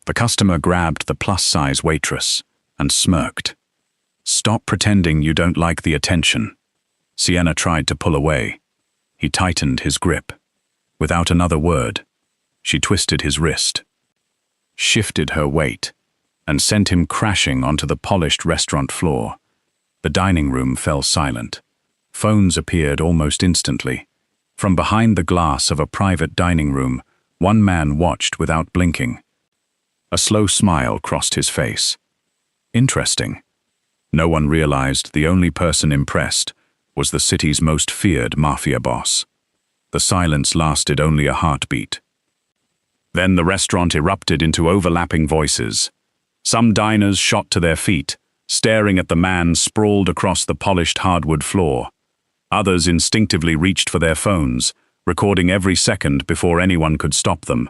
The customer grabbed the plus-size waitress and smirked. "Stop pretending you don't like the attention." Sienna tried to pull away. He tightened his grip. Without another word, she twisted his wrist, shifted her weight, and sent him crashing onto the polished restaurant floor. The dining room fell silent. Phones appeared almost instantly. From behind the glass of a private dining room, one man watched without blinking. A slow smile crossed his face. Interesting. No one realized the only person impressed was the city's most feared mafia boss. The silence lasted only a heartbeat. Then the restaurant erupted into overlapping voices. Some diners shot to their feet, staring at the man sprawled across the polished hardwood floor. Others instinctively reached for their phones, recording every second before anyone could stop them.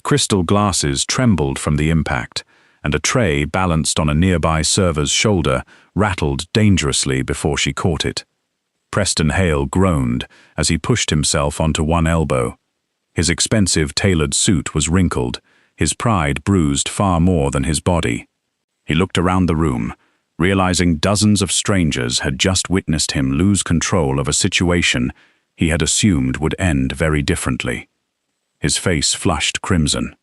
Crystal glasses trembled from the impact, and a tray balanced on a nearby server's shoulder rattled dangerously before she caught it. Preston Hale groaned as he pushed himself onto one elbow. His expensive tailored suit was wrinkled, his pride bruised far more than his body. He looked around the room, realizing dozens of strangers had just witnessed him lose control of a situation he had assumed would end very differently. His face flushed crimson.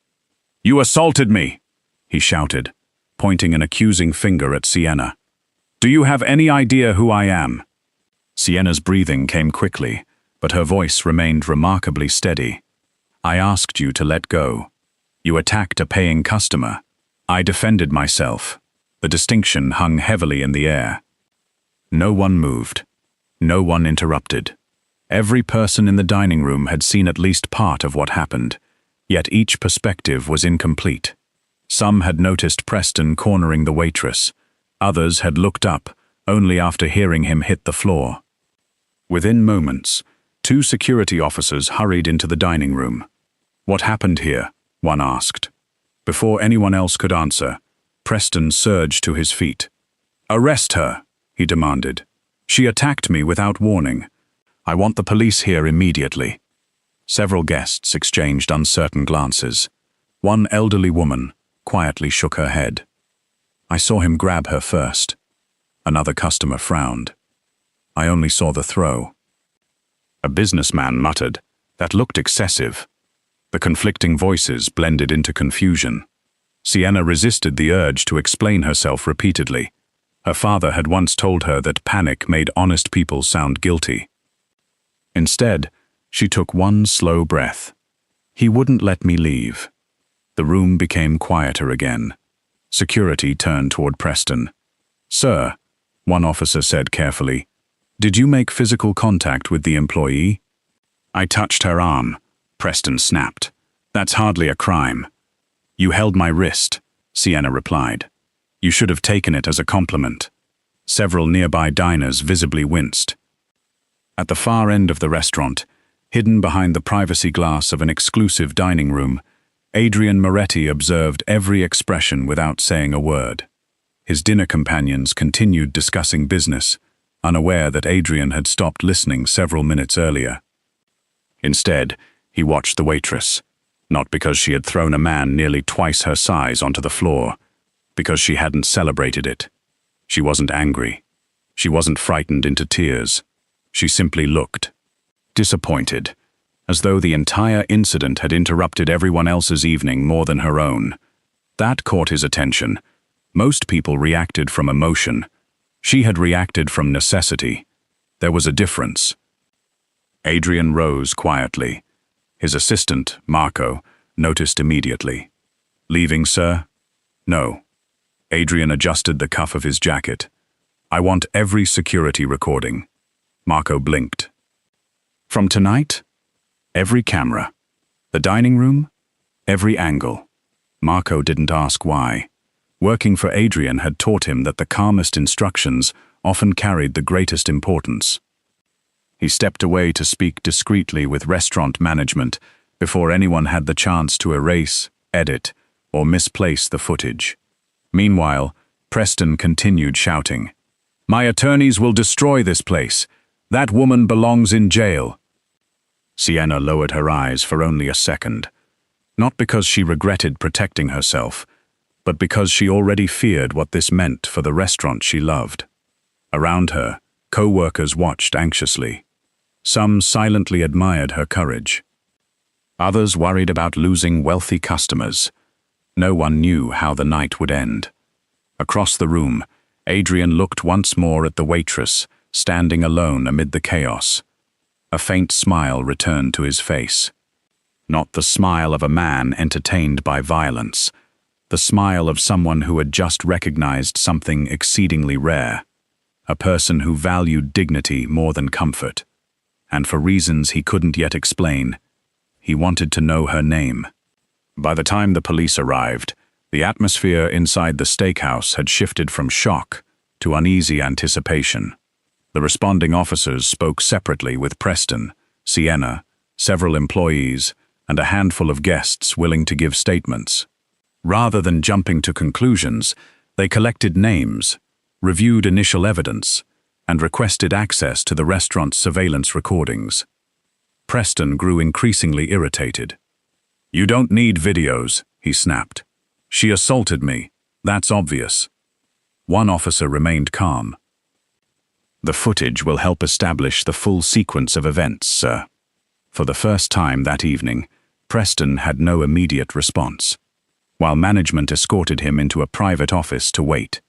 "You assaulted me!" he shouted, pointing an accusing finger at Sienna. "Do you have any idea who I am?" Sienna's breathing came quickly, but her voice remained remarkably steady. "I asked you to let go. You attacked a paying customer. I defended myself." The distinction hung heavily in the air. No one moved. No one interrupted. Every person in the dining room had seen at least part of what happened, yet each perspective was incomplete. Some had noticed Preston cornering the waitress. Others had looked up only after hearing him hit the floor. Within moments, 2 security officers hurried into the dining room. "What happened here?" one asked. Before anyone else could answer, Preston surged to his feet. "Arrest her," he demanded. "She attacked me without warning. I want the police here immediately." Several guests exchanged uncertain glances. One elderly woman quietly shook her head. "I saw him grab her first." Another customer frowned. "I only saw the throw." A businessman muttered, "That looked excessive." The conflicting voices blended into confusion. Sienna resisted the urge to explain herself repeatedly. Her father had once told her that panic made honest people sound guilty. Instead, she took one slow breath. "He wouldn't let me leave." The room became quieter again. Security turned toward Preston. "Sir," one officer said carefully, "did you make physical contact with the employee?" "I touched her arm," Preston snapped. "That's hardly a crime." "You held my wrist," Sienna replied. "You should have taken it as a compliment." Several nearby diners visibly winced. At the far end of the restaurant, hidden behind the privacy glass of an exclusive dining room, Adrian Moretti observed every expression without saying a word. His dinner companions continued discussing business, unaware that Adrian had stopped listening several minutes earlier. Instead, he watched the waitress, not because she had thrown a man nearly twice her size onto the floor, because she hadn't celebrated it. She wasn't angry. She wasn't frightened into tears. She simply looked, disappointed, as though the entire incident had interrupted everyone else's evening more than her own. That caught his attention. Most people reacted from emotion. She had reacted from necessity. There was a difference. Adrian rose quietly. His assistant, Marco, noticed immediately. "Leaving, sir?" "No." Adrian adjusted the cuff of his jacket. "I want every security recording." Marco blinked. "From tonight? Every camera. The dining room? Every angle." Marco didn't ask why. Working for Adrian had taught him that the calmest instructions often carried the greatest importance. He stepped away to speak discreetly with restaurant management before anyone had the chance to erase, edit, or misplace the footage. Meanwhile, Preston continued shouting, "My attorneys will destroy this place. That woman belongs in jail." Sienna lowered her eyes for only a second. Not because she regretted protecting herself, but because she already feared what this meant for the restaurant she loved. Around her, co-workers watched anxiously. Some silently admired her courage. Others worried about losing wealthy customers. No one knew how the night would end. Across the room, Adrian looked once more at the waitress, standing alone amid the chaos. A faint smile returned to his face. Not the smile of a man entertained by violence, the smile of someone who had just recognized something exceedingly rare, a person who valued dignity more than comfort. And for reasons he couldn't yet explain, he wanted to know her name. By the time the police arrived, the atmosphere inside the steakhouse had shifted from shock to uneasy anticipation. The responding officers spoke separately with Preston, Sienna, several employees, and a handful of guests willing to give statements. Rather than jumping to conclusions, they collected names, reviewed initial evidence, and requested access to the restaurant's surveillance recordings. Preston grew increasingly irritated. "You don't need videos," he snapped. "She assaulted me. That's obvious." One officer remained calm. "The footage will help establish the full sequence of events, sir." For the first time that evening, Preston had no immediate response. While management escorted him into a private office to wait,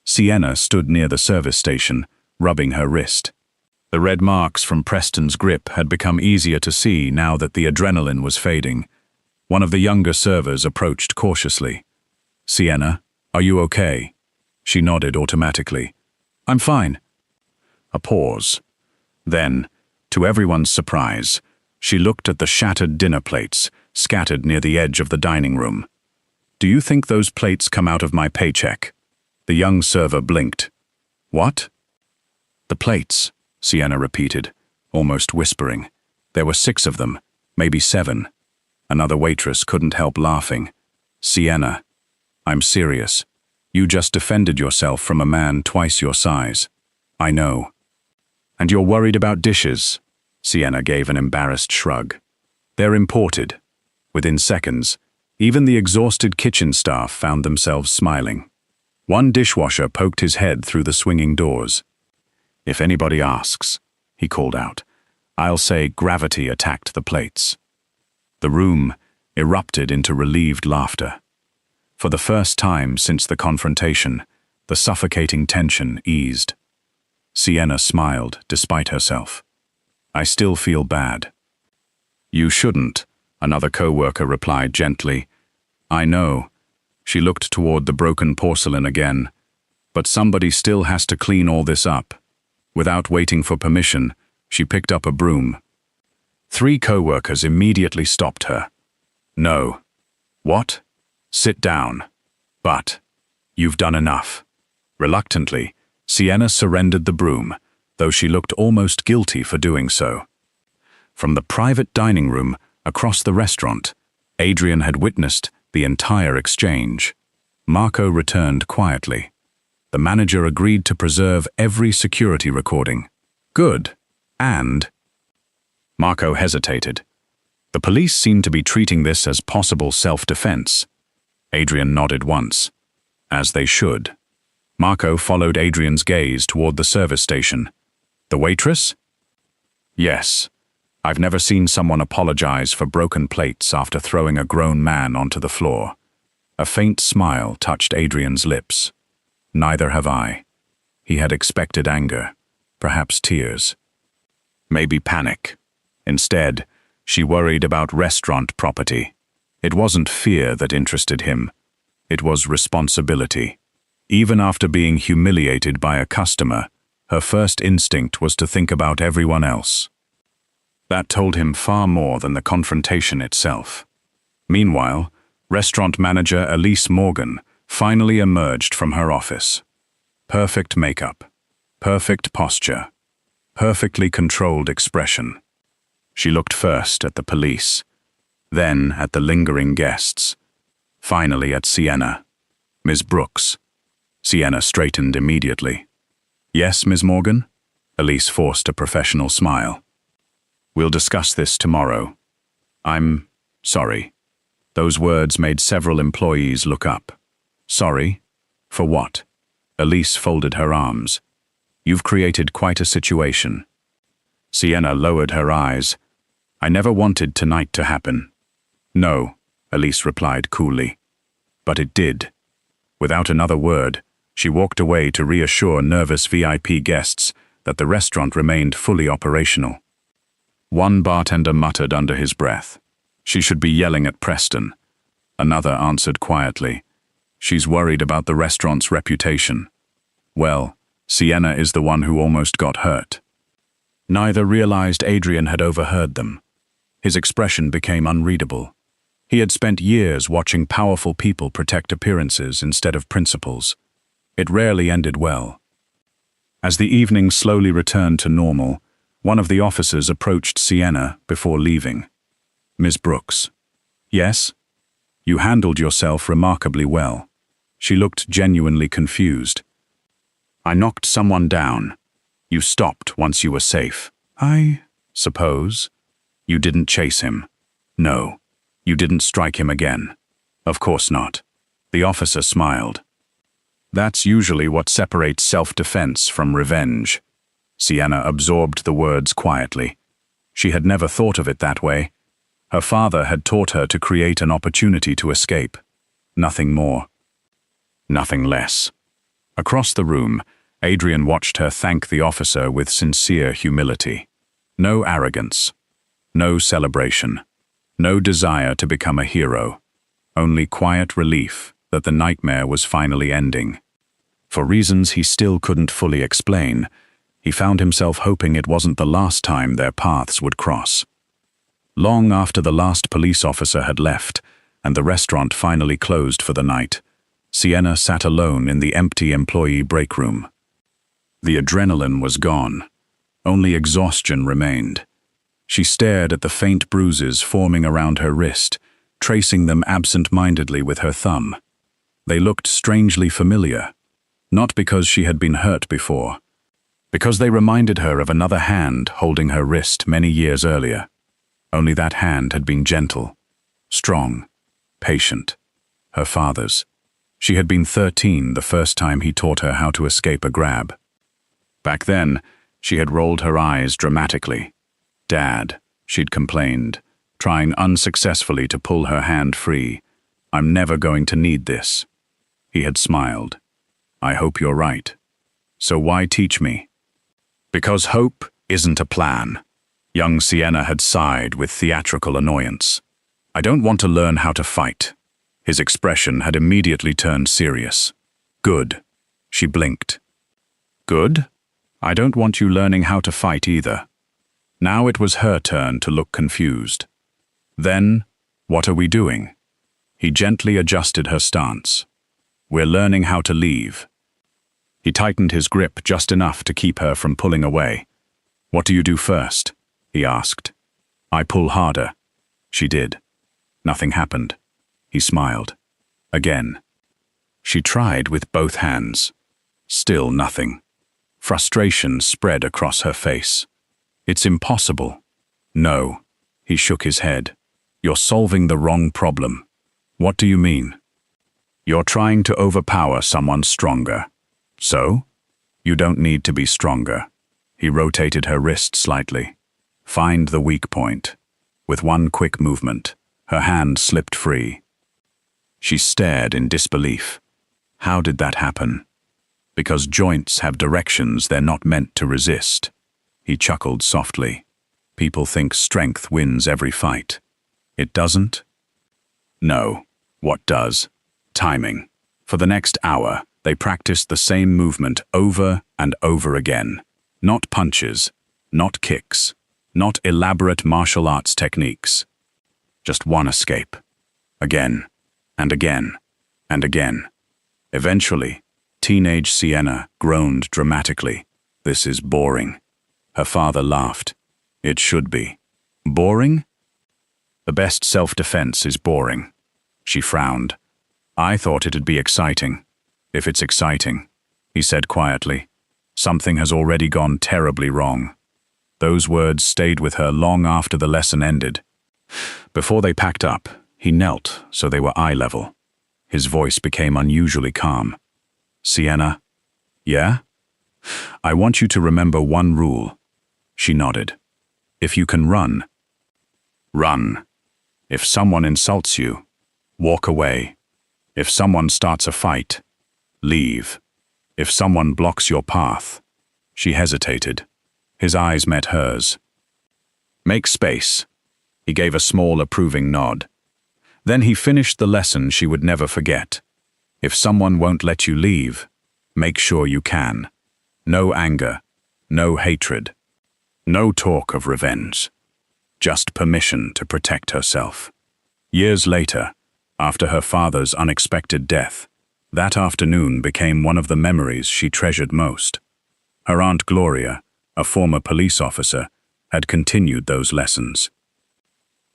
Sienna stood near the service station, rubbing her wrist. The red marks from Preston's grip had become easier to see now that the adrenaline was fading. One of the younger servers approached cautiously. "Sienna, are you okay?" She nodded automatically. "I'm fine." A pause. Then, to everyone's surprise, she looked at the shattered dinner plates scattered near the edge of the dining room. "Do you think those plates come out of my paycheck?" The young server blinked. "What?" "The plates," Sienna repeated, almost whispering. "There were 6 of them, maybe 7. Another waitress couldn't help laughing. "Sienna, I'm serious. You just defended yourself from a man twice your size." "I know." "And you're worried about dishes?" Sienna gave an embarrassed shrug. "They're imported." Within seconds, even the exhausted kitchen staff found themselves smiling. One dishwasher poked his head through the swinging doors. "If anybody asks," he called out, "I'll say gravity attacked the plates." The room erupted into relieved laughter. For the first time since the confrontation, the suffocating tension eased. Sienna smiled despite herself. "I still feel bad." "You shouldn't," another co-worker replied gently. "I know." She looked toward the broken porcelain again. "But somebody still has to clean all this up." Without waiting for permission, she picked up a broom. 3 co-workers immediately stopped her. "No." "What?" "Sit down." "But you've done enough." Reluctantly, Sienna surrendered the broom, though she looked almost guilty for doing so. From the private dining room across the restaurant, Adrian had witnessed the entire exchange. Marco returned quietly. The manager agreed to preserve every security recording. "Good. And—" Marco hesitated. The police seemed to be treating this as possible self-defense. Adrian nodded once. As they should. Marco followed Adrian's gaze toward the service station. "The waitress?" "Yes. I've never seen someone apologize for broken plates after throwing a grown man onto the floor." A faint smile touched Adrian's lips. "Neither have I." He had expected anger, perhaps tears. Maybe panic. Instead, she worried about restaurant property. It wasn't fear that interested him. It was responsibility. Even after being humiliated by a customer, her first instinct was to think about everyone else. That told him far more than the confrontation itself. Meanwhile, restaurant manager Elise Morgan finally emerged from her office. Perfect makeup, perfect posture, perfectly controlled expression. She looked first at the police, then at the lingering guests, finally at Sienna. "Ms. Brooks." Sienna straightened immediately. "Yes, Ms. Morgan?" Elise forced a professional smile. "We'll discuss this tomorrow." "I'm sorry." Those words made several employees look up. Sorry? For what? Elise folded her arms. You've created quite a situation. Sienna lowered her eyes. I never wanted tonight to happen. No, Elise replied coolly. But it did. Without another word, she walked away to reassure nervous VIP guests that the restaurant remained fully operational. One bartender muttered under his breath, "She should be yelling at Preston." Another answered quietly, "She's worried about the restaurant's reputation." Well, Sienna is the one who almost got hurt. Neither realized Adrian had overheard them. His expression became unreadable. He had spent years watching powerful people protect appearances instead of principles. It rarely ended well. As the evening slowly returned to normal, one of the officers approached Sienna before leaving. "Ms. Brooks." "Yes?" "You handled yourself remarkably well." She looked genuinely confused. "I knocked someone down. You stopped once you were safe." "I suppose." "You didn't chase him." "No." "You didn't strike him again." "Of course not." The officer smiled. "That's usually what separates self-defense from revenge." Sienna absorbed the words quietly. She had never thought of it that way. Her father had taught her to create an opportunity to escape. Nothing more. Nothing less. Across the room, Adrian watched her thank the officer with sincere humility. No arrogance. No celebration. No desire to become a hero. Only quiet relief that the nightmare was finally ending. For reasons he still couldn't fully explain, he found himself hoping it wasn't the last time their paths would cross. Long after the last police officer had left, and the restaurant finally closed for the night, Sienna sat alone in the empty employee break room. The adrenaline was gone. Only exhaustion remained. She stared at the faint bruises forming around her wrist, tracing them absent-mindedly with her thumb. They looked strangely familiar, not because she had been hurt before, because they reminded her of another hand holding her wrist many years earlier. Only that hand had been gentle, strong, patient. Her father's. She had been 13 the first time he taught her how to escape a grab. Back then, she had rolled her eyes dramatically. "Dad," she'd complained, trying unsuccessfully to pull her hand free. "I'm never going to need this." He had smiled. "I hope you're right. So why teach me?" "Because hope isn't a plan." Young Sienna had sighed with theatrical annoyance. "I don't want to learn how to fight." His expression had immediately turned serious. "Good." She blinked. "Good? I don't want you learning how to fight either." Now it was her turn to look confused. "Then, what are we doing?" He gently adjusted her stance. "We're learning how to leave." He tightened his grip just enough to keep her from pulling away. "What do you do first?" he asked. "I pull harder." She did. Nothing happened. He smiled. Again. She tried with both hands. Still nothing. Frustration spread across her face. "It's impossible." "No." He shook his head. "You're solving the wrong problem." "What do you mean?" "You're trying to overpower someone stronger." "So?" "You don't need to be stronger." He rotated her wrist slightly. "Find the weak point." With one quick movement, her hand slipped free. She stared in disbelief. How did that happen? Because joints have directions they're not meant to resist. He chuckled softly. People think strength wins every fight. It doesn't? No. What does? Timing. For the next hour, they practiced the same movement over and over again. Not punches, not kicks, not elaborate martial arts techniques. Just one escape. Again, and again, and again. Eventually, teenage Sienna groaned dramatically. "This is boring." Her father laughed. "It should be." "Boring?" "The best self-defense is boring." She frowned. "I thought it'd be exciting." "If it's exciting," he said quietly, "something has already gone terribly wrong." Those words stayed with her long after the lesson ended. Before they packed up, he knelt so they were eye level. His voice became unusually calm. Sienna? Yeah? I want you to remember one rule. She nodded. If you can run, run. If someone insults you, walk away. If someone starts a fight, leave. If someone blocks your path. She hesitated. His eyes met hers. Make space. He gave a small approving nod. Then he finished the lesson she would never forget. If someone won't let you leave, make sure you can. No anger, no hatred, no talk of revenge. Just permission to protect herself. Years later, after her father's unexpected death, that afternoon became one of the memories she treasured most. Her Aunt Gloria, a former police officer, had continued those lessons.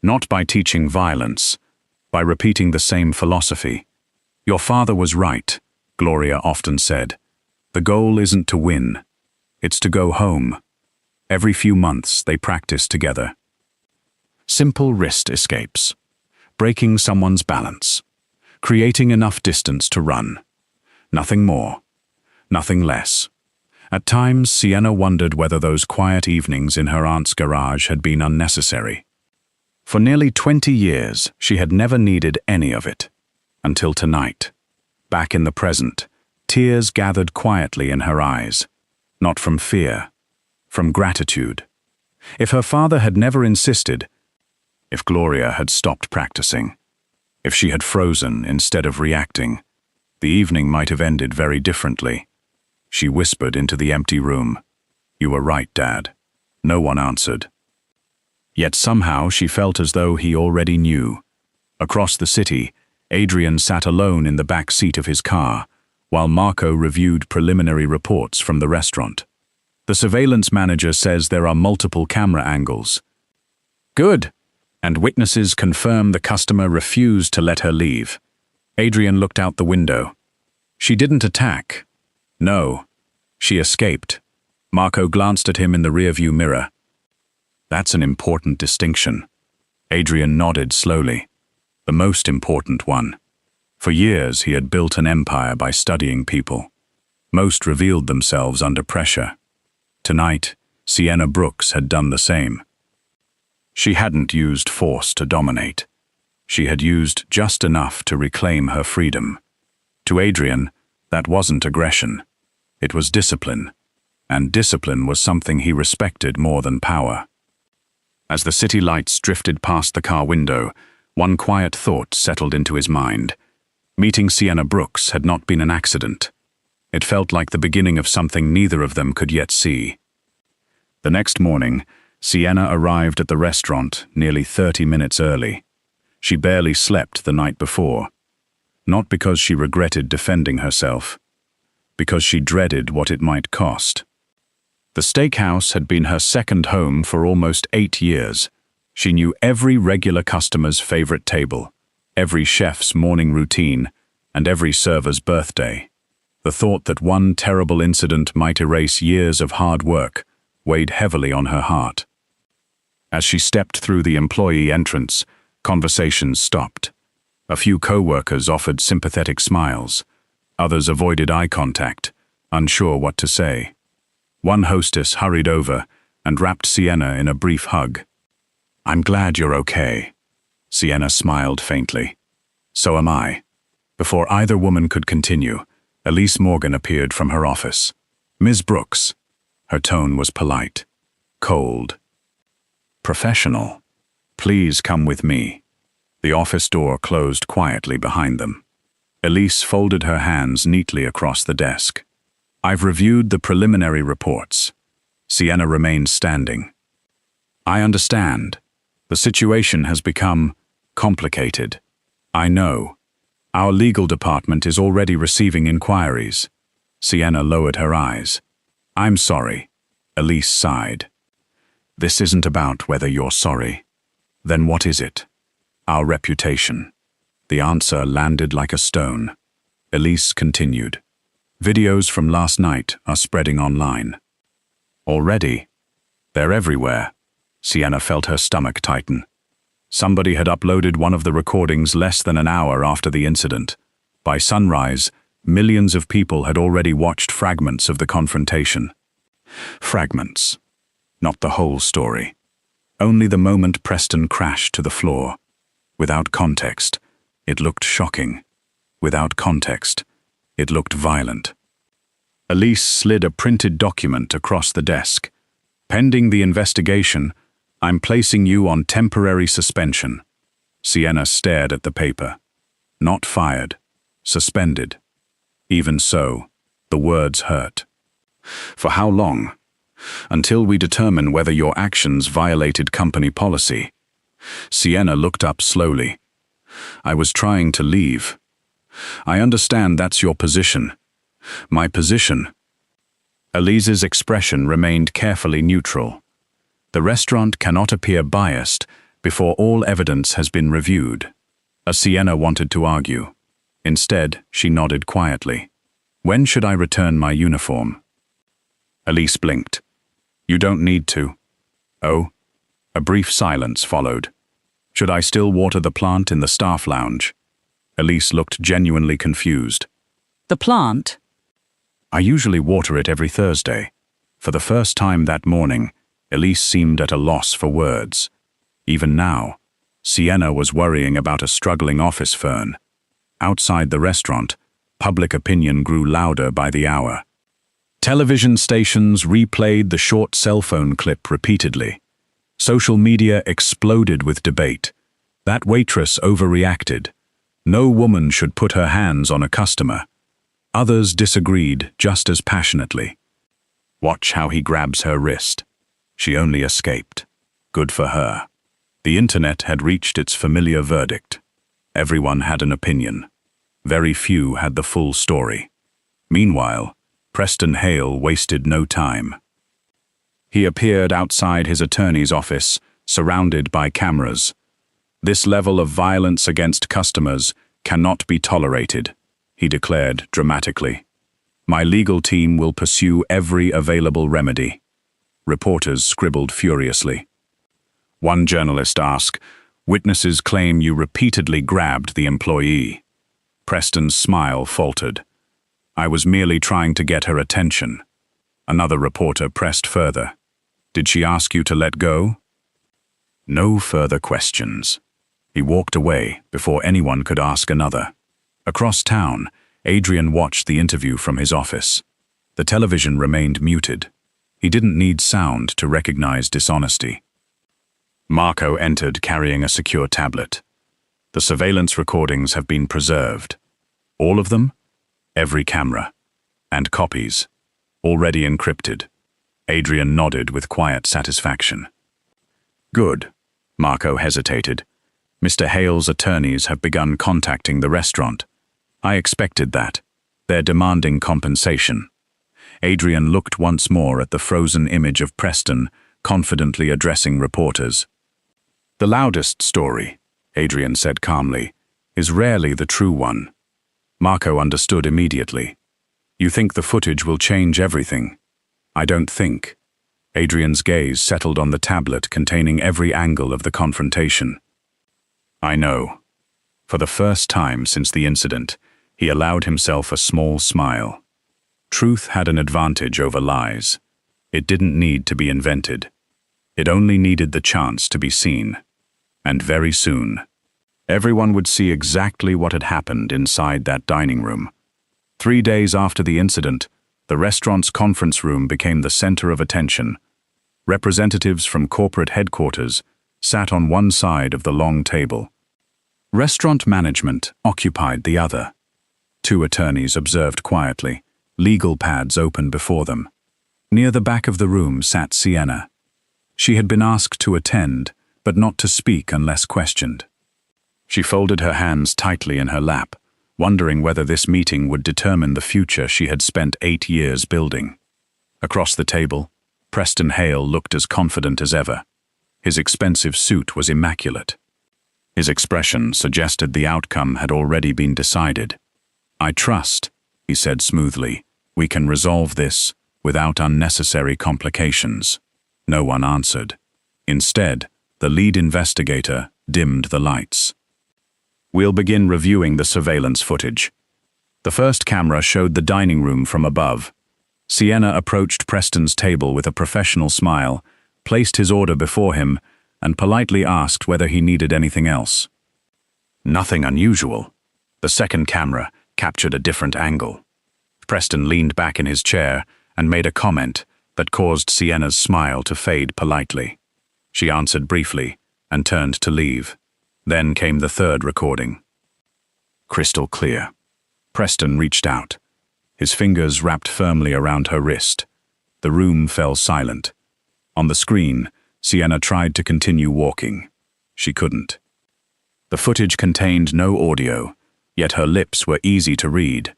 Not by teaching violence, by repeating the same philosophy. Your father was right, Gloria often said. The goal isn't to win, it's to go home. Every few months they practiced together. Simple wrist escapes, breaking someone's balance, creating enough distance to run. Nothing more, nothing less. At times, Sienna wondered whether those quiet evenings in her aunt's garage had been unnecessary. For nearly 20 years, she had never needed any of it. Until tonight. Back in the present, tears gathered quietly in her eyes. Not from fear, from gratitude. If her father had never insisted, if Gloria had stopped practicing, if she had frozen instead of reacting, the evening might have ended very differently. She whispered into the empty room. You were right, Dad. No one answered. Yet somehow she felt as though he already knew. Across the city, Adrian sat alone in the back seat of his car, while Marco reviewed preliminary reports from the restaurant. The surveillance manager says there are multiple camera angles. Good. And witnesses confirm the customer refused to let her leave. Adrian looked out the window. She didn't attack. No. She escaped. Marco glanced at him in the rearview mirror. That's an important distinction. Adrian nodded slowly. The most important one. For years he had built an empire by studying people. Most revealed themselves under pressure. Tonight, Sienna Brooks had done the same. She hadn't used force to dominate. She had used just enough to reclaim her freedom. To Adrian, that wasn't aggression. It was discipline. And discipline was something he respected more than power. As the city lights drifted past the car window, one quiet thought settled into his mind. Meeting Sienna Brooks had not been an accident. It felt like the beginning of something neither of them could yet see. The next morning, Sienna arrived at the restaurant nearly 30 minutes early. She barely slept the night before. Not because she regretted defending herself, because she dreaded what it might cost. The steakhouse had been her second home for almost 8 years. She knew every regular customer's favorite table, every chef's morning routine, and every server's birthday. The thought that one terrible incident might erase years of hard work weighed heavily on her heart. As she stepped through the employee entrance, conversations stopped. A few co-workers offered sympathetic smiles. Others avoided eye contact, unsure what to say. One hostess hurried over and wrapped Sienna in a brief hug. I'm glad you're okay. Sienna smiled faintly. So am I. Before either woman could continue, Elise Morgan appeared from her office. Ms. Brooks. Her tone was polite, cold, professional. Please come with me. The office door closed quietly behind them. Elise folded her hands neatly across the desk. I've reviewed the preliminary reports. Sienna remained standing. I understand. The situation has become complicated. I know. Our legal department is already receiving inquiries. Sienna lowered her eyes. I'm sorry. Elise sighed. This isn't about whether you're sorry. Then what is it? Our reputation. The answer landed like a stone. Elise continued. Videos from last night are spreading online. Already? They're everywhere. Sienna felt her stomach tighten. Somebody had uploaded one of the recordings less than an hour after the incident. By sunrise, millions of people had already watched fragments of the confrontation. Fragments. Not the whole story. Only the moment Preston crashed to the floor. Without context, it looked shocking. Without context, it looked violent. Elise slid a printed document across the desk. Pending the investigation, I'm placing you on temporary suspension. Sienna stared at the paper. Not fired. Suspended. Even so, the words hurt. For how long? Until we determine whether your actions violated company policy. Sienna looked up slowly. I was trying to leave. I understand that's your position. My position. Elise's expression remained carefully neutral. The restaurant cannot appear biased before all evidence has been reviewed. Sienna wanted to argue. Instead, she nodded quietly. When should I return my uniform? Elise blinked. You don't need to. Oh? A brief silence followed. Should I still water the plant in the staff lounge? Elise looked genuinely confused. The plant? I usually water it every Thursday. For the first time that morning, Elise seemed at a loss for words. Even now, Sienna was worrying about a struggling office fern. Outside the restaurant, public opinion grew louder by the hour. Television stations replayed the short cell phone clip repeatedly. Social media exploded with debate. That waitress overreacted. No woman should put her hands on a customer. Others disagreed just as passionately. Watch how he grabs her wrist. She only escaped. Good for her. The internet had reached its familiar verdict. Everyone had an opinion. Very few had the full story. Meanwhile, Preston Hale wasted no time. He appeared outside his attorney's office, surrounded by cameras. This level of violence against customers cannot be tolerated, he declared dramatically. My legal team will pursue every available remedy. Reporters scribbled furiously. One journalist asked, witnesses claim you repeatedly grabbed the employee. Preston's smile faltered. I was merely trying to get her attention. Another reporter pressed further. Did she ask you to let go? No further questions. He walked away before anyone could ask another. Across town, Adrian watched the interview from his office. The television remained muted. He didn't need sound to recognize dishonesty. Marco entered carrying a secure tablet. The surveillance recordings have been preserved. All of them? Every camera. And copies. Already encrypted. Adrian nodded with quiet satisfaction. Good. Marco hesitated. Mr. Hale's attorneys have begun contacting the restaurant. I expected that. They're demanding compensation. Adrian looked once more at the frozen image of Preston, confidently addressing reporters. The loudest story, Adrian said calmly, is rarely the true one. Marco understood immediately. You think the footage will change everything? I don't think. Adrian's gaze settled on the tablet containing every angle of the confrontation. I know. For the first time since the incident, he allowed himself a small smile. Truth had an advantage over lies. It didn't need to be invented. It only needed the chance to be seen. And very soon, everyone would see exactly what had happened inside that dining room. 3 days after the incident, the restaurant's conference room became the center of attention. Representatives from corporate headquarters sat on one side of the long table. Restaurant management occupied the other. 2 attorneys observed quietly, legal pads open before them. Near the back of the room sat Sienna. She had been asked to attend, but not to speak unless questioned. She folded her hands tightly in her lap, wondering whether this meeting would determine the future she had spent 8 years building. Across the table, Preston Hale looked as confident as ever. His expensive suit was immaculate. His expression suggested the outcome had already been decided. I trust, he said smoothly, we can resolve this without unnecessary complications. No one answered. Instead, the lead investigator dimmed the lights. We'll begin reviewing the surveillance footage. The first camera showed the dining room from above. Sienna approached Preston's table with a professional smile, placed his order before him, and politely asked whether he needed anything else. Nothing unusual. The second camera captured a different angle. Preston leaned back in his chair and made a comment that caused Sienna's smile to fade politely. She answered briefly and turned to leave. Then came the third recording. Crystal clear. Preston reached out. His fingers wrapped firmly around her wrist. The room fell silent. On the screen, Sienna tried to continue walking. She couldn't. The footage contained no audio, yet her lips were easy to read.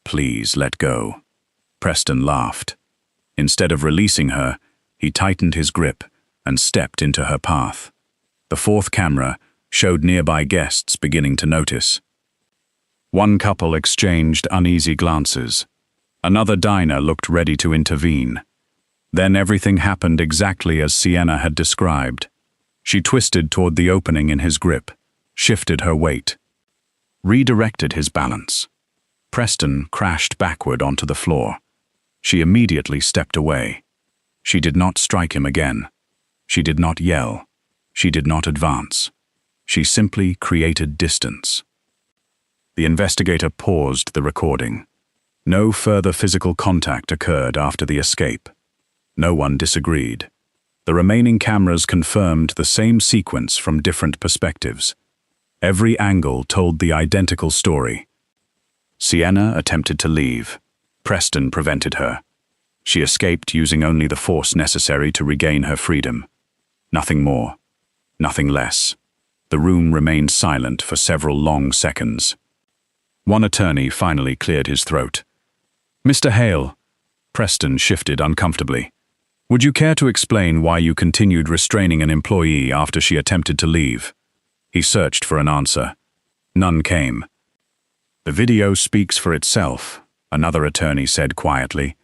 "Please let go." Preston laughed. Instead of releasing her, he tightened his grip and stepped into her path. The fourth camera showed nearby guests beginning to notice. One couple exchanged uneasy glances. Another diner looked ready to intervene. Then everything happened exactly as Sienna had described. She twisted toward the opening in his grip, shifted her weight, redirected his balance. Preston crashed backward onto the floor. She immediately stepped away. She did not strike him again. She did not yell. She did not advance. She simply created distance. The investigator paused the recording. No further physical contact occurred after the escape. No one disagreed. The remaining cameras confirmed the same sequence from different perspectives. Every angle told the identical story. Sienna attempted to leave. Preston prevented her. She escaped using only the force necessary to regain her freedom. Nothing more. Nothing less. The room remained silent for several long seconds. One attorney finally cleared his throat. "Mr. Hale," Preston shifted uncomfortably. "Would you care to explain why you continued restraining an employee after she attempted to leave?" He searched for an answer. None came. "The video speaks for itself," another attorney said quietly.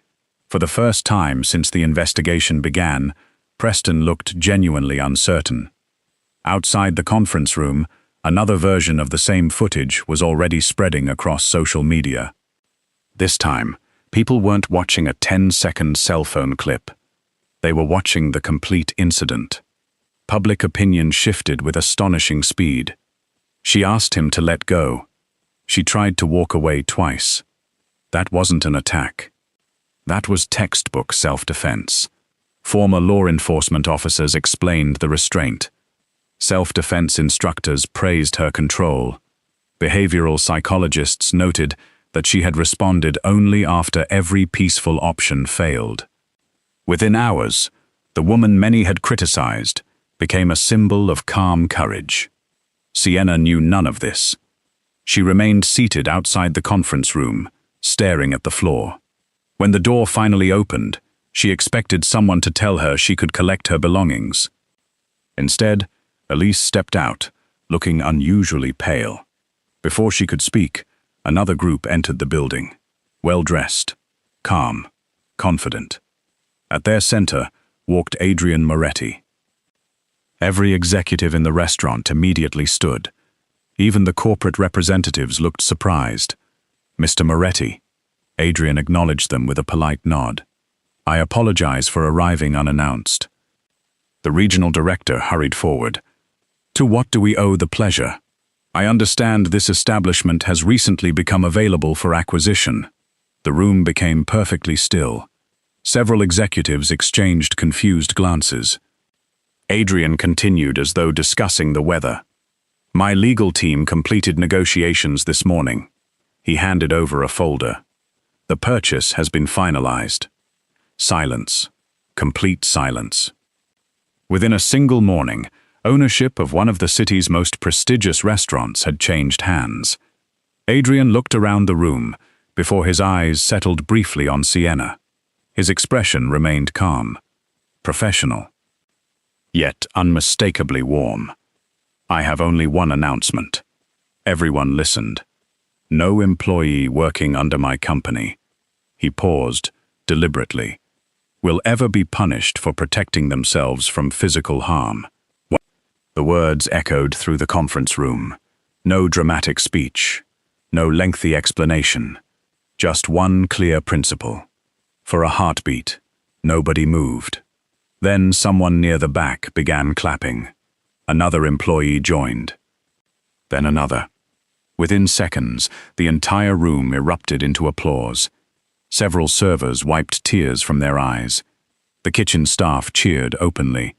For the first time since the investigation began, Preston looked genuinely uncertain. Outside the conference room, another version of the same footage was already spreading across social media. This time, people weren't watching a 10-second cell phone clip. They were watching the complete incident. Public opinion shifted with astonishing speed. She asked him to let go. She tried to walk away twice. That wasn't an attack. That was textbook self-defense. Former law enforcement officers explained the restraint. Self-defense instructors praised her control. Behavioral psychologists noted that she had responded only after every peaceful option failed. Within hours, the woman many had criticized became a symbol of calm courage. Sienna knew none of this. She remained seated outside the conference room, staring at the floor. When the door finally opened, she expected someone to tell her she could collect her belongings. Instead, Elise stepped out, looking unusually pale. Before she could speak, another group entered the building, well-dressed, calm, confident. At their center walked Adrian Moretti. Every executive in the restaurant immediately stood. Even the corporate representatives looked surprised. "Mr. Moretti." Adrian acknowledged them with a polite nod. "I apologize for arriving unannounced." The regional director hurried forward. "To what do we owe the pleasure? I understand this establishment has recently become available for acquisition." The room became perfectly still. Several executives exchanged confused glances. Adrian continued as though discussing the weather. "My legal team completed negotiations this morning." He handed over a folder. "The purchase has been finalized." Silence. Complete silence. Within a single morning, ownership of one of the city's most prestigious restaurants had changed hands. Adrian looked around the room before his eyes settled briefly on Sienna. His expression remained calm, professional, yet unmistakably warm. "I have only one announcement." Everyone listened. "No employee working under my company," he paused deliberately, "will ever be punished for protecting themselves from physical harm." The words echoed through the conference room. No dramatic speech, No lengthy explanation. Just one clear principle. For a heartbeat, nobody moved. Then someone near the back began clapping. Another employee joined. Then another. Within seconds, the entire room erupted into applause. Several servers wiped tears from their eyes. The kitchen staff cheered openly.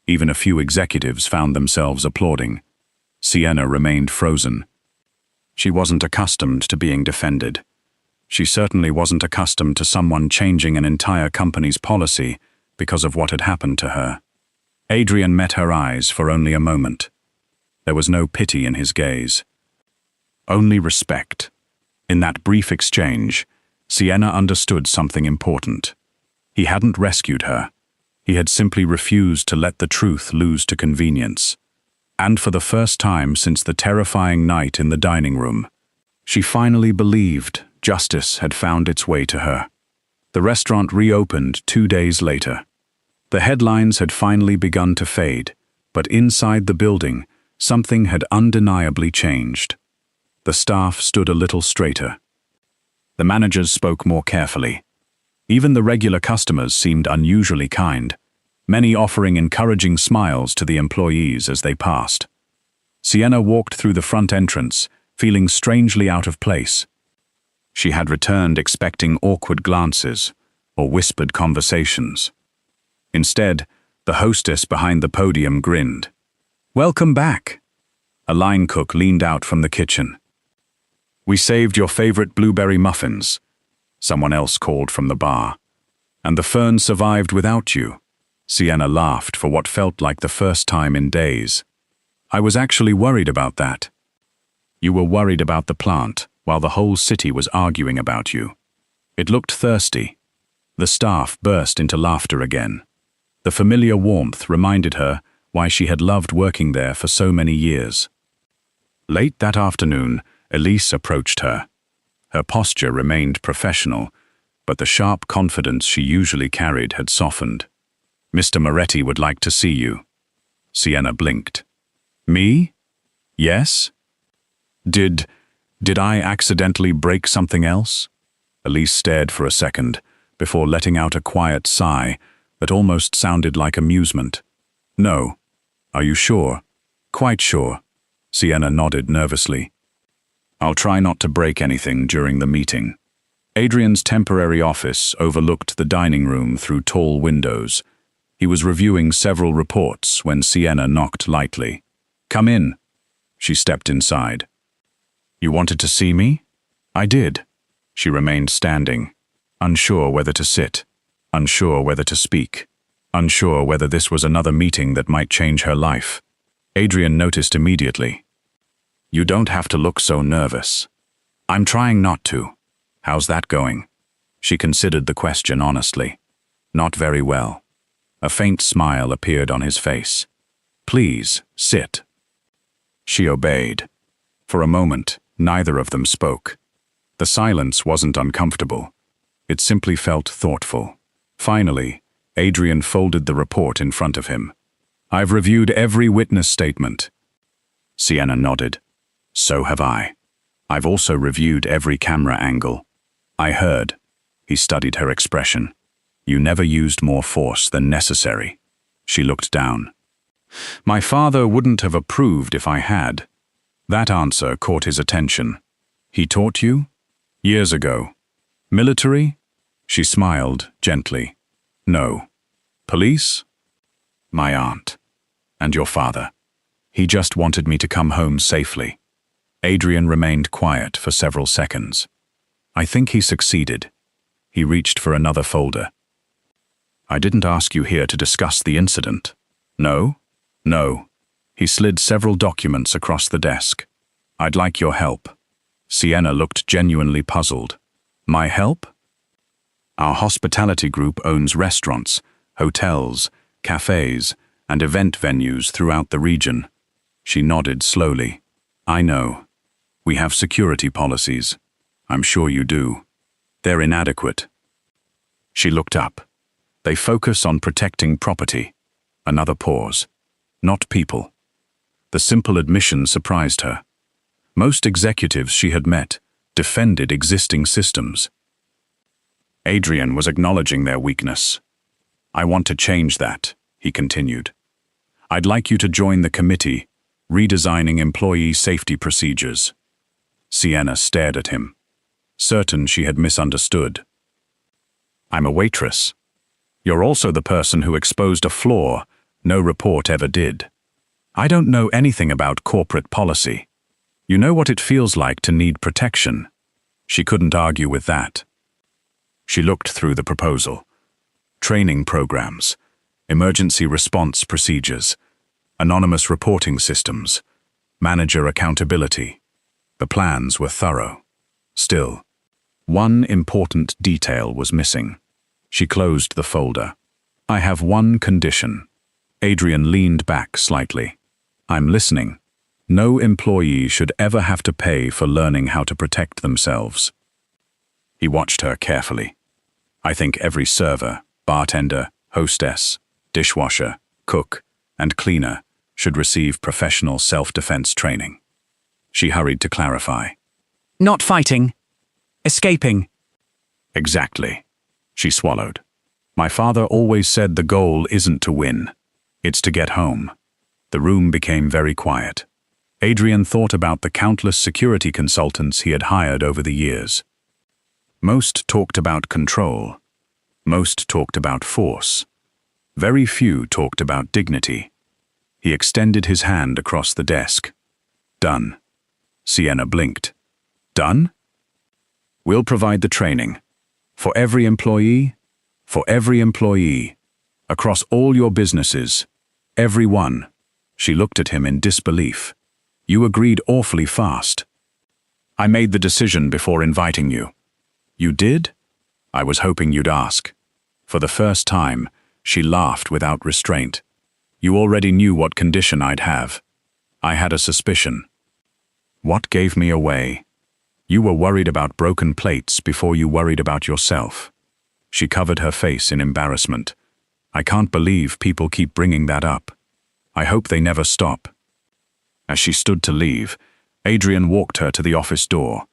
Even a few executives found themselves applauding. Sienna remained frozen. She wasn't accustomed to being defended. She certainly wasn't accustomed to someone changing an entire company's policy because of what had happened to her. Adrian met her eyes for only a moment. There was no pity in his gaze. Only respect. In that brief exchange, Sienna understood something important. He hadn't rescued her. He had simply refused to let the truth lose to convenience. And for the first time since the terrifying night in the dining room, she finally believed justice had found its way to her. The restaurant reopened 2 days later. The headlines had finally begun to fade, but inside the building, something had undeniably changed. The staff stood a little straighter. The managers spoke more carefully. Even the regular customers seemed unusually kind, many offering encouraging smiles to the employees as they passed. Sienna walked through the front entrance, feeling strangely out of place. She had returned expecting awkward glances or whispered conversations. Instead, the hostess behind the podium grinned. "Welcome back." A line cook leaned out from the kitchen. "We saved your favorite blueberry muffins," someone else called from the bar. "And the fern survived without you." Sienna laughed for what felt like the first time in days. "I was actually worried about that." "You were worried about the plant, while the whole city was arguing about you." It looked thirsty. The staff burst into laughter again. The familiar warmth reminded her why she had loved working there for so many years. Late that afternoon, Elise approached her. Her posture remained professional, but the sharp confidence she usually carried had softened. "Mr. Moretti would like to see you." Sienna blinked. "Me? Yes? Did I accidentally break something else?" Elise stared for a second, before letting out a quiet sigh that almost sounded like amusement. "No. Are you sure?" "Quite sure." Sienna nodded nervously. "I'll try not to break anything during the meeting." Adrian's temporary office overlooked the dining room through tall windows. He was reviewing several reports when Sienna knocked lightly. "Come in." She stepped inside. "You wanted to see me?" "I did." She remained standing, unsure whether to sit, unsure whether to speak, unsure whether this was another meeting that might change her life. Adrian noticed immediately. "You don't have to look so nervous." "I'm trying not to." "How's that going?" She considered the question honestly. "Not very well." A faint smile appeared on his face. "Please, sit." She obeyed. For a moment, neither of them spoke. The silence wasn't uncomfortable. It simply felt thoughtful. Finally, Adrian folded the report in front of him. "I've reviewed every witness statement." Sienna nodded. "So have I. I've also reviewed every camera angle." "I heard." He studied her expression. "You never used more force than necessary." She looked down. "My father wouldn't have approved if I had." That answer caught his attention. "He taught you?" "Years ago." "Military?" She smiled gently. "No." "Police?" "My aunt." "And your father?" "He just wanted me to come home safely." Adrian remained quiet for several seconds. "I think he succeeded." He reached for another folder. "I didn't ask you here to discuss the incident." "No?" "No." He slid several documents across the desk. "I'd like your help." Sienna looked genuinely puzzled. "My help?" "Our hospitality group owns restaurants, hotels, cafes, and event venues throughout the region." She nodded slowly. "I know. We have security policies. I'm sure you do. They're inadequate." She looked up. "They focus on protecting property." Another pause. "Not people." The simple admission surprised her. Most executives she had met defended existing systems. Adrian was acknowledging their weakness. "I want to change that," he continued. "I'd like you to join the committee, redesigning employee safety procedures." Sienna stared at him, certain she had misunderstood. "I'm a waitress. You're also the person who exposed a flaw no report ever did. I don't know anything about corporate policy. You know what it feels like to need protection." She couldn't argue with that. She looked through the proposal. Training programs, emergency response procedures, anonymous reporting systems, manager accountability. The plans were thorough. Still, one important detail was missing. She closed the folder. "I have one condition." Adrian leaned back slightly. "I'm listening. No employee should ever have to pay for learning how to protect themselves." He watched her carefully. "I think every server, bartender, hostess, dishwasher, cook, and cleaner should receive professional self-defense training." She hurried to clarify. "Not fighting. Escaping." "Exactly." She swallowed. "My father always said the goal isn't to win. It's to get home." The room became very quiet. Adrian thought about the countless security consultants he had hired over the years. Most talked about control. Most talked about force. Very few talked about dignity. He extended his hand across the desk. "Done." Sienna blinked. "Done?" "We'll provide the training. For every employee? For every employee. Across all your businesses. Every one." She looked at him in disbelief. "You agreed awfully fast." "I made the decision before inviting you." "You did?" "I was hoping you'd ask." For the first time, she laughed without restraint. "You already knew what condition I'd have." "I had a suspicion." "What gave me away?" "You were worried about broken plates before you worried about yourself." She covered her face in embarrassment. "I can't believe people keep bringing that up. I hope they never stop." As she stood to leave, Adrian walked her to the office door.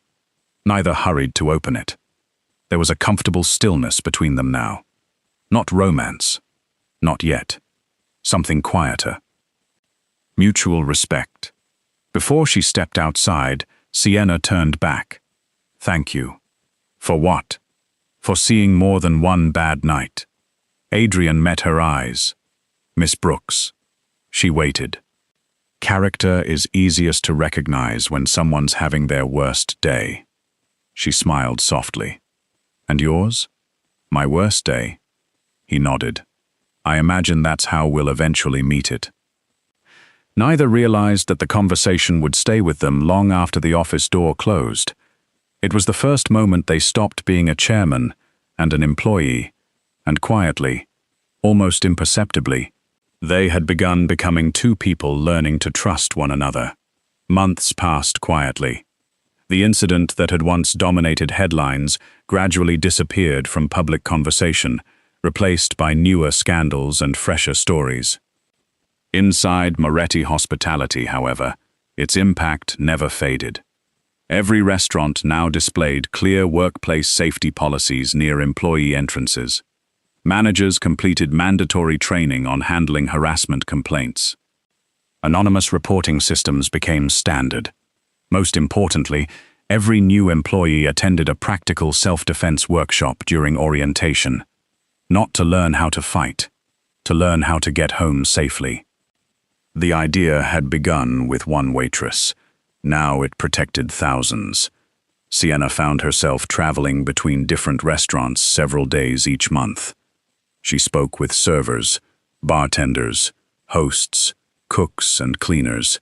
Neither hurried to open it. There was a comfortable stillness between them now. Not romance. Not yet. Something quieter. Mutual respect. Before she stepped outside, Sienna turned back. "Thank you." "For what?" "For seeing more than one bad night." Adrian met her eyes. "Miss Brooks." She waited. Character is easiest to recognize when someone's having their worst day. She smiled softly. "And yours?" "My worst day?" He nodded. "I imagine that's how we'll eventually meet it." Neither realized that the conversation would stay with them long after the office door closed. It was the first moment they stopped being a chairman and an employee, and quietly, almost imperceptibly, they had begun becoming two people learning to trust one another. Months passed quietly. The incident that had once dominated headlines gradually disappeared from public conversation, replaced by newer scandals and fresher stories. Inside Moretti Hospitality, however, its impact never faded. Every restaurant now displayed clear workplace safety policies near employee entrances. Managers completed mandatory training on handling harassment complaints. Anonymous reporting systems became standard. Most importantly, every new employee attended a practical self-defense workshop during orientation. Not to learn how to fight, to learn how to get home safely. The idea had begun with one waitress. Now it protected thousands. Sienna found herself traveling between different restaurants several days each month. She spoke with servers, bartenders, hosts, cooks, and cleaners.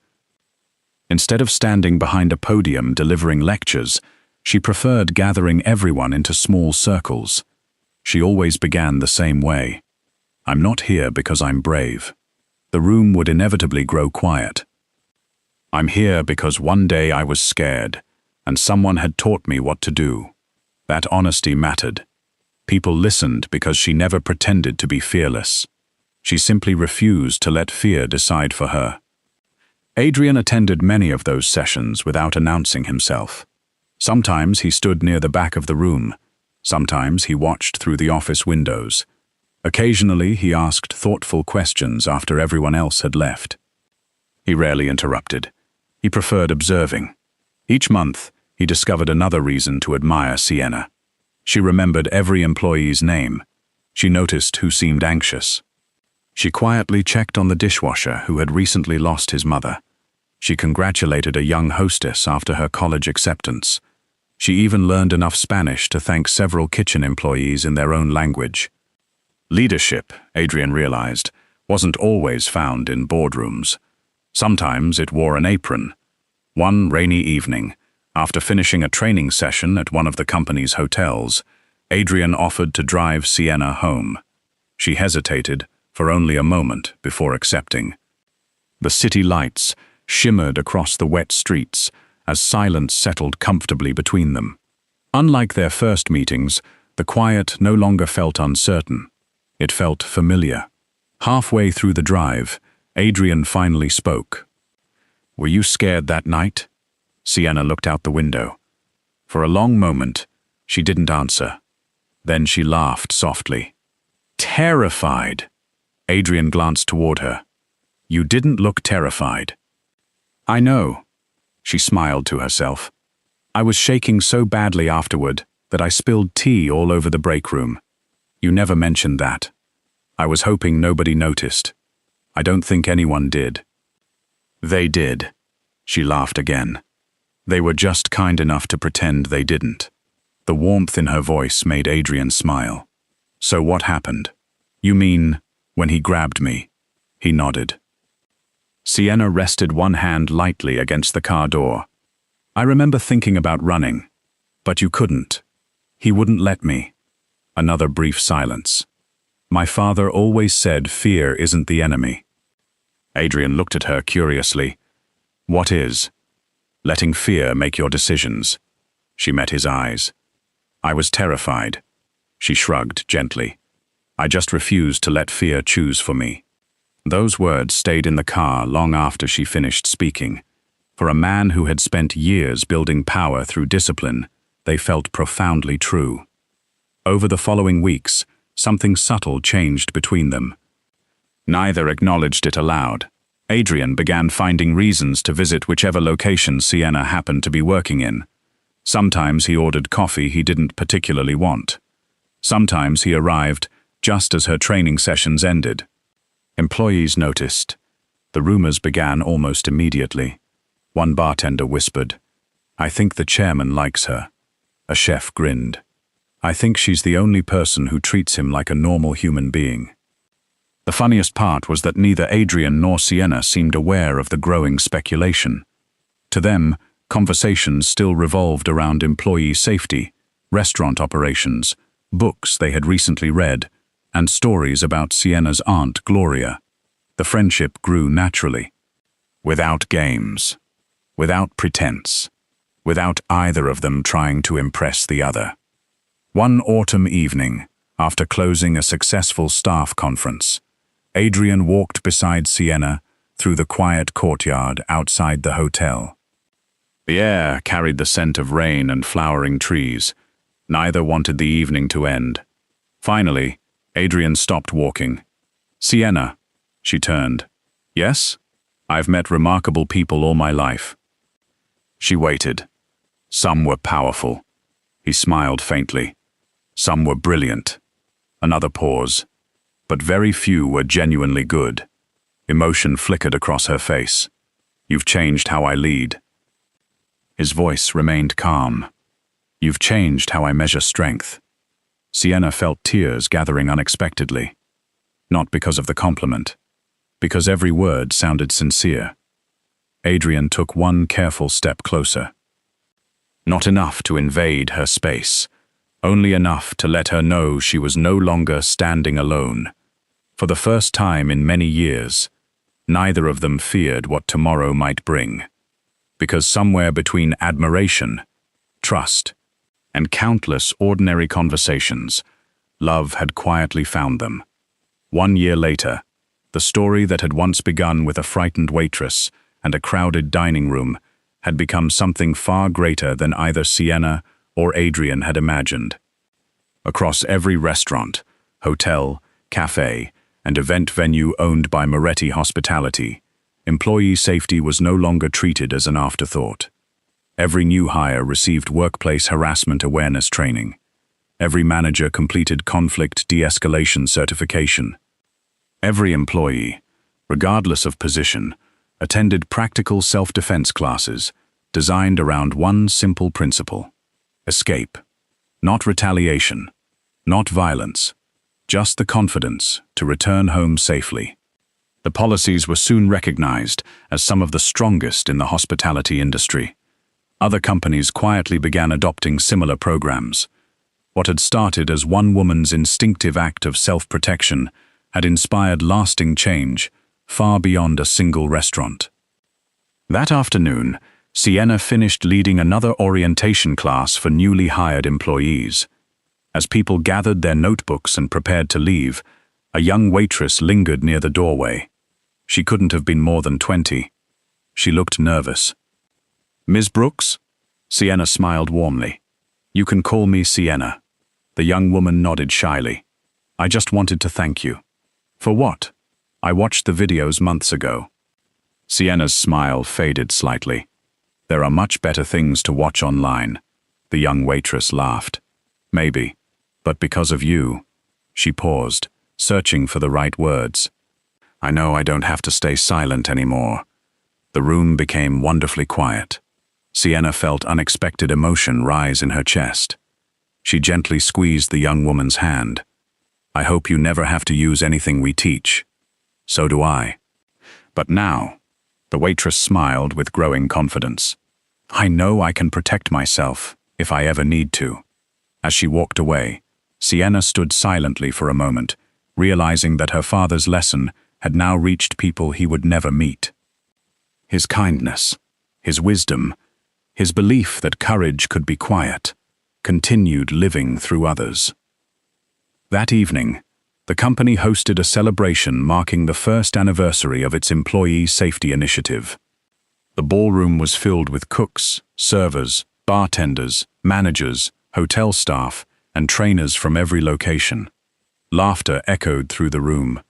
Instead of standing behind a podium delivering lectures, she preferred gathering everyone into small circles. She always began the same way. "I'm not here because I'm brave." The room would inevitably grow quiet. "I'm here because one day I was scared, and someone had taught me what to do." That honesty mattered. People listened because she never pretended to be fearless. She simply refused to let fear decide for her. Adrian attended many of those sessions without announcing himself. Sometimes he stood near the back of the room. Sometimes he watched through the office windows. Occasionally he asked thoughtful questions after everyone else had left. He rarely interrupted. He preferred observing. Each month, he discovered another reason to admire Sienna. She remembered every employee's name. She noticed who seemed anxious. She quietly checked on the dishwasher who had recently lost his mother. She congratulated a young hostess after her college acceptance. She even learned enough Spanish to thank several kitchen employees in their own language. Leadership, Adrian realized, wasn't always found in boardrooms. Sometimes it wore an apron. One rainy evening, after finishing a training session at one of the company's hotels, Adrian offered to drive Sienna home. She hesitated for only a moment before accepting. The city lights shimmered across the wet streets as silence settled comfortably between them. Unlike their first meetings, the quiet no longer felt uncertain. It felt familiar. Halfway through the drive, Adrian finally spoke. "Were you scared that night?" Sienna looked out the window. For a long moment, she didn't answer. Then she laughed softly. "Terrified." Adrian glanced toward her. "You didn't look terrified." "I know." She smiled to herself. "I was shaking so badly afterward that I spilled tea all over the break room. You never mentioned that. I was hoping nobody noticed. I don't think anyone did." "They did." She laughed again. "They were just kind enough to pretend they didn't." The warmth in her voice made Adrian smile. "So what happened?" "You mean, when he grabbed me?" He nodded. Sienna rested one hand lightly against the car door. "I remember thinking about running, but you couldn't. He wouldn't let me." Another brief silence. "My father always said fear isn't the enemy." Adrian looked at her curiously. "What is?" "Letting fear make your decisions." She met his eyes. "I was terrified." She shrugged gently. "I just refused to let fear choose for me." Those words stayed in the car long after she finished speaking. For a man who had spent years building power through discipline, they felt profoundly true. Over the following weeks, something subtle changed between them. Neither acknowledged it aloud. Adrian began finding reasons to visit whichever location Sienna happened to be working in. Sometimes he ordered coffee he didn't particularly want. Sometimes he arrived just as her training sessions ended. Employees noticed. The rumors began almost immediately. One bartender whispered, "I think the chairman likes her." A chef grinned. "I think she's the only person who treats him like a normal human being." The funniest part was that neither Adrian nor Sienna seemed aware of the growing speculation. To them, conversations still revolved around employee safety, restaurant operations, books they had recently read, and stories about Sienna's aunt, Gloria. The friendship grew naturally. Without games. Without pretense. Without either of them trying to impress the other. One autumn evening, after closing a successful staff conference, Adrian walked beside Sienna through the quiet courtyard outside the hotel. The air carried the scent of rain and flowering trees. Neither wanted the evening to end. Finally, Adrian stopped walking. "Sienna," she turned. "Yes? I've met remarkable people all my life." She waited. Some were powerful. He smiled faintly. Some were brilliant. Another pause. But very few were genuinely good. Emotion flickered across her face. "You've changed how I lead." His voice remained calm. "You've changed how I measure strength." Sienna felt tears gathering unexpectedly. Not because of the compliment, because every word sounded sincere. Adrian took one careful step closer. Not enough to invade her space, only enough to let her know she was no longer standing alone. For the first time in many years, neither of them feared what tomorrow might bring. Because somewhere between admiration, trust, and countless ordinary conversations, love had quietly found them. 1 year later, the story that had once begun with a frightened waitress and a crowded dining room had become something far greater than either Sienna or Adrian had imagined. Across every restaurant, hotel, cafe, and event venue owned by Moretti Hospitality, employee safety was no longer treated as an afterthought. Every new hire received workplace harassment awareness training. Every manager completed conflict de-escalation certification. Every employee, regardless of position, attended practical self-defense classes designed around one simple principle: escape. Not retaliation, not violence, just the confidence to return home safely. The policies were soon recognized as some of the strongest in the hospitality industry. Other companies quietly began adopting similar programs. What had started as one woman's instinctive act of self-protection had inspired lasting change far beyond a single restaurant. That afternoon, Sienna finished leading another orientation class for newly hired employees. As people gathered their notebooks and prepared to leave, a young waitress lingered near the doorway. She couldn't have been more than 20. She looked nervous. "Ms. Brooks?" Sienna smiled warmly. "You can call me Sienna." The young woman nodded shyly. "I just wanted to thank you." "For what?" "I watched the videos months ago." Sienna's smile faded slightly. "There are much better things to watch online." The young waitress laughed. "Maybe, but because of you." She paused, searching for the right words. "I know I don't have to stay silent anymore." The room became wonderfully quiet. Sienna felt unexpected emotion rise in her chest. She gently squeezed the young woman's hand. "I hope you never have to use anything we teach." "So do I." "But now," the waitress smiled with growing confidence, "I know I can protect myself if I ever need to." As she walked away, Sienna stood silently for a moment, realizing that her father's lesson had now reached people he would never meet. His kindness, his wisdom, his belief that courage could be quiet, continued living through others. That evening, the company hosted a celebration marking the first anniversary of its employee safety initiative. The ballroom was filled with cooks, servers, bartenders, managers, hotel staff, and trainers from every location. Laughter echoed through the room.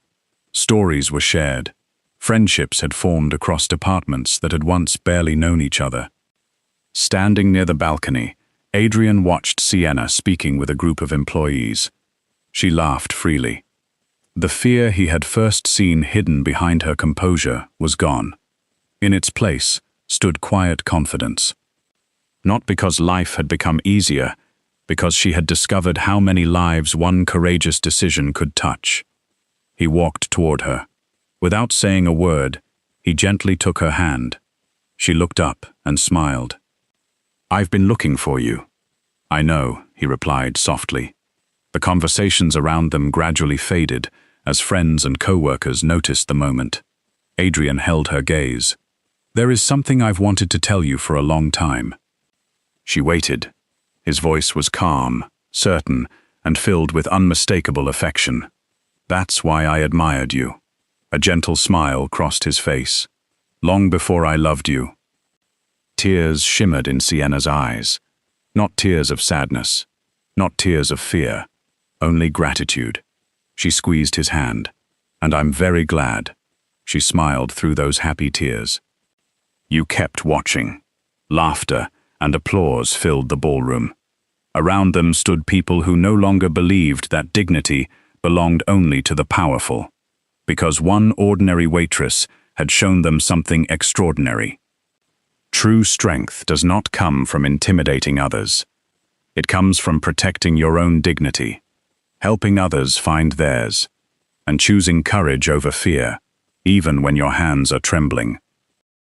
Stories were shared. Friendships had formed across departments that had once barely known each other. Standing near the balcony, Adrian watched Sienna speaking with a group of employees. She laughed freely. The fear he had first seen hidden behind her composure was gone. In its place stood quiet confidence. Not because life had become easier, because she had discovered how many lives one courageous decision could touch. He walked toward her. Without saying a word, he gently took her hand. She looked up and smiled. "I've been looking for you." "I know," he replied softly. The conversations around them gradually faded as friends and co-workers noticed the moment. Adrian held her gaze. "There is something I've wanted to tell you for a long time." She waited. His voice was calm, certain, and filled with unmistakable affection. "That's why I admired you." A gentle smile crossed his face. "Long before I loved you." Tears shimmered in Sienna's eyes. Not tears of sadness, not tears of fear, only gratitude. She squeezed his hand. "And I'm very glad." She smiled through those happy tears. You kept watching. Laughter and applause filled the ballroom. Around them stood people who no longer believed that dignity belonged only to the powerful, because one ordinary waitress had shown them something extraordinary. True strength does not come from intimidating others. It comes from protecting your own dignity, helping others find theirs, and choosing courage over fear, even when your hands are trembling.